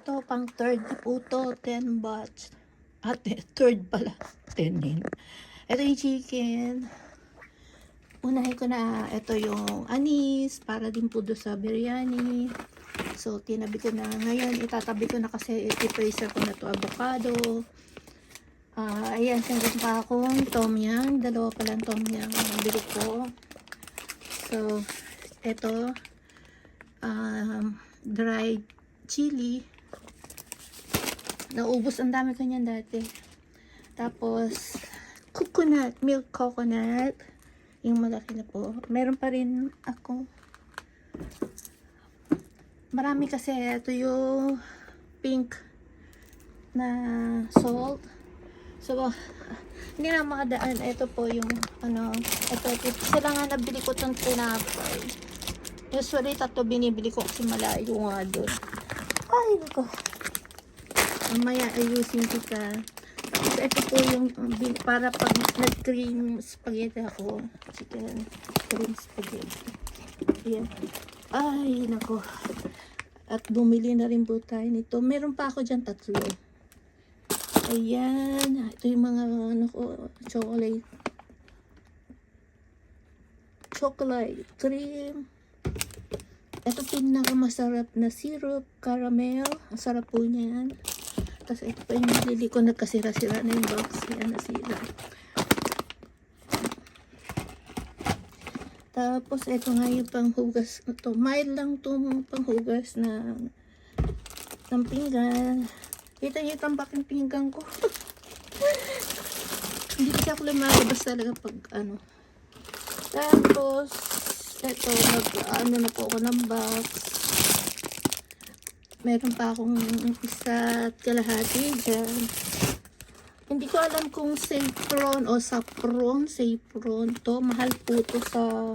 Ito, pang third na po to, 10 batch. Third pala, 10 din. Ito yung chicken. Unahin ko na, ito yung anis, para din po doon sa biryani. So, tinabi ko na. Ngayon, itatabi ko na kasi i-freezer ko na to avocado. Ayan, meron pa akong tom yum. Dalawa palang tom yum ang nabili ko. So, ito, dried chili. Naubos, ang dami ko niyan dati. Tapos, coconut, milk coconut. Yung malaki na po. Meron pa rin ako. Marami kasi. Ito yung pink na salt. So, hindi na makadaan. Ito po yung, ito sila nga nabili ko itong tinapay. Usually, tatlo binibili ko kasi malayo nga doon. Ay, nako. Mamaya ayusin kita. Tapos ito po yung para pag nag-cream spaghetti ako. Chicken cream spaghetti. Ayan. Ay, nako. At bumili na rin po tayo nito. Meron pa ako dyan 3. Ayan. Ito yung mga chocolate. Chocolate cream. Ito pinakamasarap na syrup, caramel. Ang sarap po niyan. Tapos ito pa yung nabili ko, nagkasira-sira na yung box. Yan, nasira. Tapos ito nga yung panghugas. Ito, mild lang itong panghugas ng pinggan. Kita niyo itong baking pinggan ko. Hindi kasi ako lumalabas talaga pag Tapos, ito, na po ako ng box. Meron pa akong isa at kalahati dyan. Hindi ko alam kung saffron o saffron to. Mahal po to sa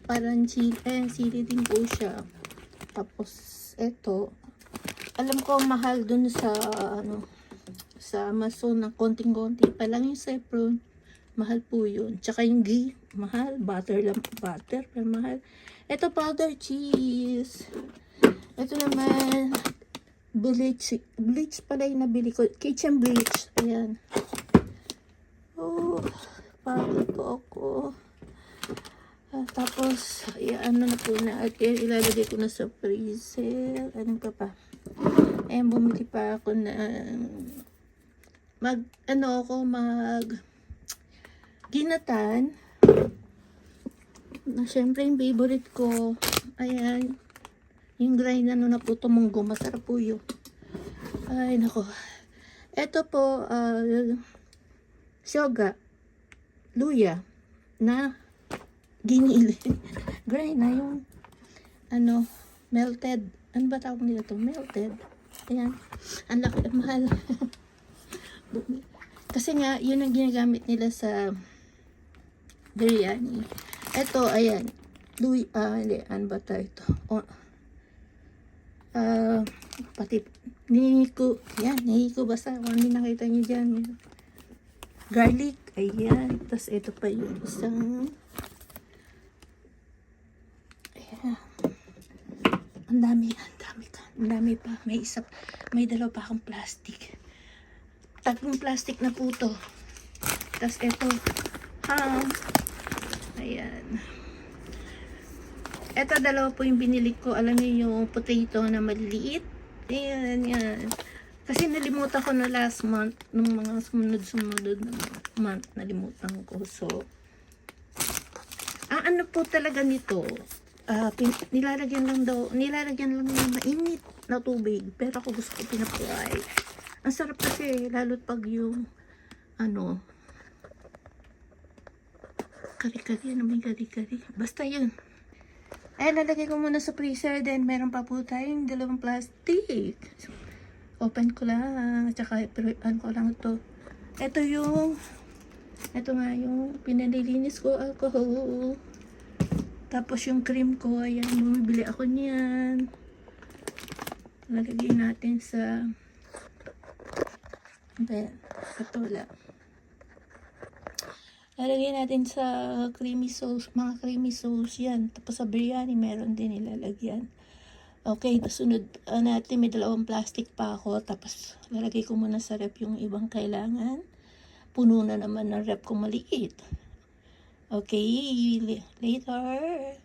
parang chili. Sili din po siya. Tapos, ito. Alam ko mahal dun sa sa Amazon na konting-konti pa lang yung saffron. Mahal po yun. Tsaka yung ghee, mahal. Butter lang. Butter, pero mahal. Ito, powder cheese. Ito naman, bleach pala yung nabili ko. Kitchen bleach. Ayan. Oh, pagod po ako. Tapos, ayan, na po na. At ilalagay ko na sa freezer. Anong pa pa? Ayan, bumili pa ako na ginatan. Na syempre yung favorite ko. Ayan. Yung grind na po ito, munggo. Masarap po yun. Ay, nako. Ito po, shoga. Luya. Na ginili. Grind na yung, melted. Ano ba tawag nila ito? Melted. Ayan. Ang laki, mahal. Kasi nga, yun ang ginagamit nila sa biryani. Ito, ayan. Hindi, ano ba tayo ito? Pati nihiko basta kung hindi nakita nyo dyan, garlic, ayan. Tapos ito pa yung isang, ayan, ang dami pa, may dalawa pa akong plastic, 3 plastic na po to. Tapos ito, ham, ayan. Ito, 2 po yung binili ko. Alam niyo yung potato na maliliit. Ayan, yan. Kasi nalimutan ko na last month. Nung mga sumunod na month, nalimutan ko. So, ang ano po talaga nito, nilalagyan lang ng mainit na tubig. Pero ako gusto ko pinapry. Ang sarap kasi, lalo't pag yung, kari-kari, may kari-kari. Basta yun. Ay, lalagay ko muna sa freezer. Then, meron pa po tayong 2 plastic. So, open ko lang. Tsaka, ko lang ito. Ito nga yung pinalilinis ko, alcohol. Tapos, yung cream ko, ayan, bumibili ako niyan. Lalagay natin sa, ito lang. Lalagay natin sa creamy sauce, mga creamy sauce yan. Tapos sa biryani, meron din nilalagyan. Okay, sunod natin, may 2 plastic pa ako. Tapos, lalagay ko muna sa rep yung ibang kailangan. Puno na naman ng rep ko maliit. Okay, later.